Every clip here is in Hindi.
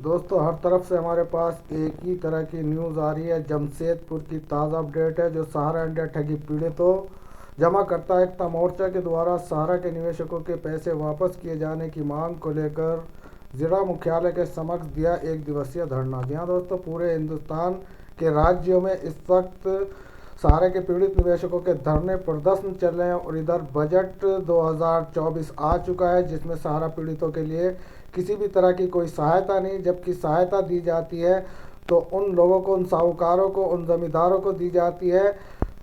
दोस्तों, हर तरफ से हमारे पास एक ही तरह की न्यूज़ आ रही है। जमशेदपुर की ताज़ा अपडेट है जो सहारा इंडिया ठगी पीड़ितों जमाकर्ता एकता मोर्चा के द्वारा सहारा के निवेशकों के पैसे वापस किए जाने की मांग को लेकर जिला मुख्यालय के समक्ष दिया एक दिवसीय धरना। जी हाँ दोस्तों, पूरे हिंदुस्तान के राज्यों में इस वक्त सहारे के पीड़ित निवेशकों के धरने प्रदर्शन चल रहे हैं और इधर बजट 2024 आ चुका है जिसमें सहारा पीड़ितों के लिए किसी भी तरह की कोई सहायता नहीं, जबकि सहायता दी जाती है तो उन लोगों को, उन साहूकारों को, उन जमींदारों को दी जाती है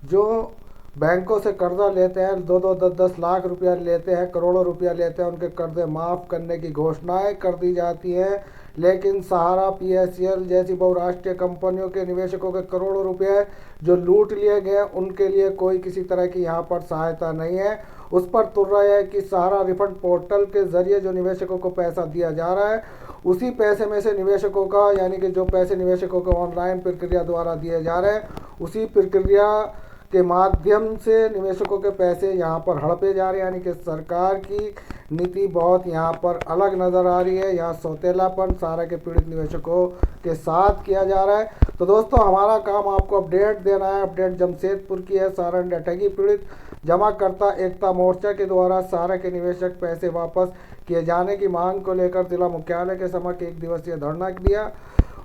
जो बैंकों से कर्जा लेते हैं, 2-2 10-10 लाख रुपया लेते हैं, करोड़ों रुपया लेते हैं। उनके कर्जे माफ़ करने की घोषणाएं कर दी जाती हैं, लेकिन सहारा, पीएससीएल जैसी बहुराष्ट्रीय कंपनियों के निवेशकों के करोड़ों रुपए जो लूट लिए गए, उनके लिए कोई किसी तरह की यहाँ पर सहायता नहीं है। उस पर तुल रहा है कि सहारा रिफंड पोर्टल के जरिए जो निवेशकों को पैसा दिया जा रहा है, उसी पैसे में से निवेशकों का, यानी कि जो पैसे निवेशकों को ऑनलाइन प्रक्रिया द्वारा दिए जा रहे हैं, उसी प्रक्रिया के माध्यम से निवेशकों के पैसे यहाँ पर हड़पे जा रहे हैं। यानी कि सरकार की नीति बहुत यहाँ पर अलग नज़र आ रही है। यहाँ सौतेलापन सहारा के पीड़ित निवेशकों के साथ किया जा रहा है। तो दोस्तों, हमारा काम आपको अपडेट देना है। अपडेट जमशेदपुर की है। सहारा इंडिया ठगी पीड़ित जमाकर्ता एकता मोर्चा के द्वारा सहारा के निवेशक पैसे वापस किए जाने की मांग को लेकर जिला मुख्यालय के समक्ष एक दिवसीय धरना दिया।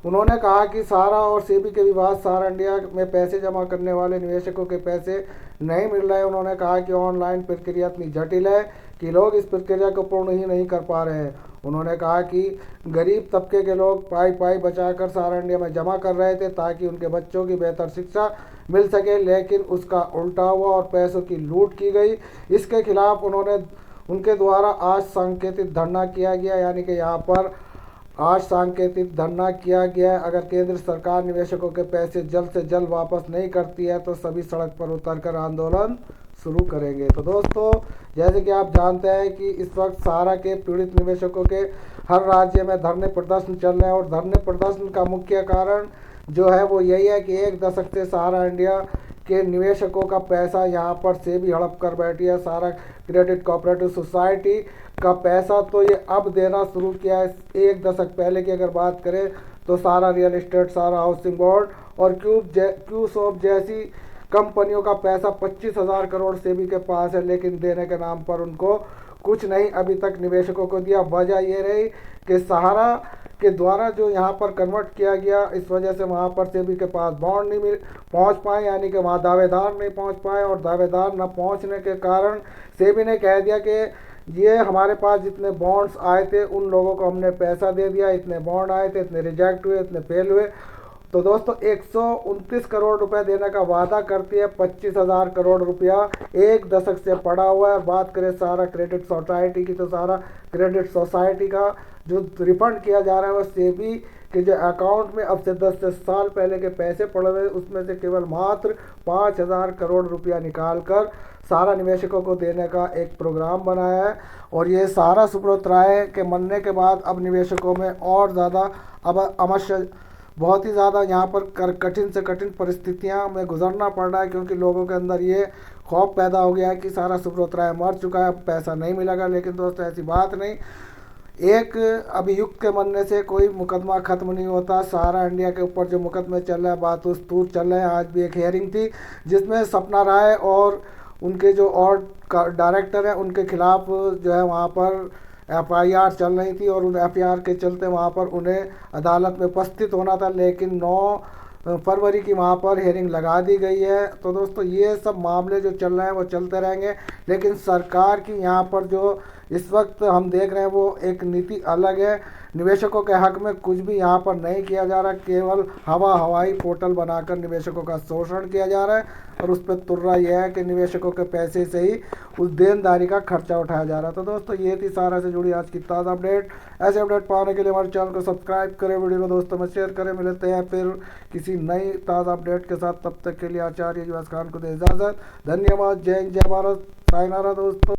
उन्होंने कहा कि सहारा और सेबी के विवाद, सहारा इंडिया में पैसे जमा करने वाले निवेशकों के पैसे नहीं मिल रहे। उन्होंने कहा कि ऑनलाइन प्रक्रिया इतनी जटिल है कि लोग इस प्रक्रिया को पूर्ण ही नहीं कर पा रहे हैं। उन्होंने कहा कि गरीब तबके के लोग पाई पाई बचाकर सहारा इंडिया में जमा कर रहे थे ताकि उनके बच्चों की बेहतर शिक्षा मिल सके, लेकिन उसका उल्टा हुआ और पैसों की लूट की गई। इसके खिलाफ उनके द्वारा आज सांकेतिक धरना किया गया। यानी कि यहाँ पर आज सांकेतिक धरना किया गया है। अगर केंद्र सरकार निवेशकों के पैसे जल्द से जल्द वापस नहीं करती है तो सभी सड़क पर उतरकर आंदोलन शुरू करेंगे। तो दोस्तों, जैसे कि आप जानते हैं कि इस वक्त सहारा के पीड़ित निवेशकों के हर राज्य में धरने प्रदर्शन चल रहे हैं और धरने प्रदर्शन का मुख्य कारण जो है वो यही है कि एक दशक से सहारा इंडिया के निवेशकों का पैसा यहाँ पर सेबी हड़प कर बैठी है। सहारा क्रेडिट कोऑपरेटिव सोसाइटी का पैसा तो ये अब देना शुरू किया है। एक दशक पहले की अगर बात करें तो सहारा रियल एस्टेट, सहारा हाउसिंग बोर्ड और क्यूसॉफ्ट जैसी कंपनियों का पैसा 25,000 करोड़ सेबी के पास है, लेकिन देने के नाम पर उनको कुछ नहीं अभी तक निवेशकों को दिया। वजह ये रही कि सहारा के द्वारा जो यहाँ पर कन्वर्ट किया गया, इस वजह से वहाँ पर सेबी के पास बॉन्ड नहीं पहुँच पाए, यानी कि वहाँ दावेदार नहीं पहुँच पाए और दावेदार न पहुँचने के कारण सेबी ने कह दिया कि ये हमारे पास जितने बॉन्ड्स आए थे उन लोगों को हमने पैसा दे दिया, इतने बॉन्ड आए थे, इतने रिजेक्ट हुए, इतने फेल हुए। तो दोस्तों, 129 करोड़ रुपए देने का वादा करती है, 25,000 करोड़ रुपया एक दशक से पड़ा हुआ है। और बात करें सहारा क्रेडिट सोसाइटी की, तो सहारा क्रेडिट सोसाइटी का जो रिफंड किया जा रहा है वह सेबी के जो अकाउंट में अब से 10 साल पहले के पैसे पड़े हुए, उसमें से केवल मात्र 5,000 करोड़ रुपया निकाल कर सहारा निवेशकों को देने का एक प्रोग्राम बनाया है। और ये सहारा सुब्रत राय के मरने के बाद अब निवेशकों में और ज़्यादा अब अवश्य बहुत ही ज़्यादा यहाँ पर कठिन से कठिन परिस्थितियाँ में गुजरना पड़ रहा है, क्योंकि लोगों के अंदर ये खौफ पैदा हो गया है कि सहारा सुब्रत राय मर चुका है, अब पैसा नहीं मिलेगा। लेकिन दोस्तों, ऐसी बात नहीं। एक अभियुक्त के मरने से कोई मुकदमा खत्म नहीं होता। सहारा इंडिया के ऊपर जो मुकदमे चल रहे हैं, बातूस चल रहे हैं। आज भी एक हियरिंग थी जिसमें सपना राय और उनके जो और डायरेक्टर हैं उनके खिलाफ जो है वहाँ पर एफआईआर चल रही थी और उन एफआईआर के चलते वहाँ पर उन्हें अदालत में उपस्थित होना था, लेकिन 9 फरवरी की वहाँ पर हियरिंग लगा दी गई है। तो दोस्तों, ये सब मामले जो चल रहे हैं वो चलते रहेंगे, लेकिन सरकार की यहाँ पर जो इस वक्त हम देख रहे हैं वो एक नीति अलग है। निवेशकों के हक में कुछ भी यहाँ पर नहीं किया जा रहा, केवल हवाई पोर्टल बनाकर निवेशकों का शोषण किया जा रहा है और उस पर तुर्रा यह है कि निवेशकों के पैसे से ही उस देनदारी का खर्चा उठाया जा रहा है। तो दोस्तों, ये थी सहारा से जुड़ी आज की ताज़ा अपडेट। ऐसे अपडेट पाने के लिए हमारे चैनल को सब्सक्राइब करें, वीडियो को दोस्तों में शेयर करें। मिलते हैं फिर किसी नई ताज़ा अपडेट के साथ। तब तक के लिए आचार्य युवराज खान को दे इजाज़त। धन्यवाद। जय हिंद, जय भारत। साइनारा दोस्तों।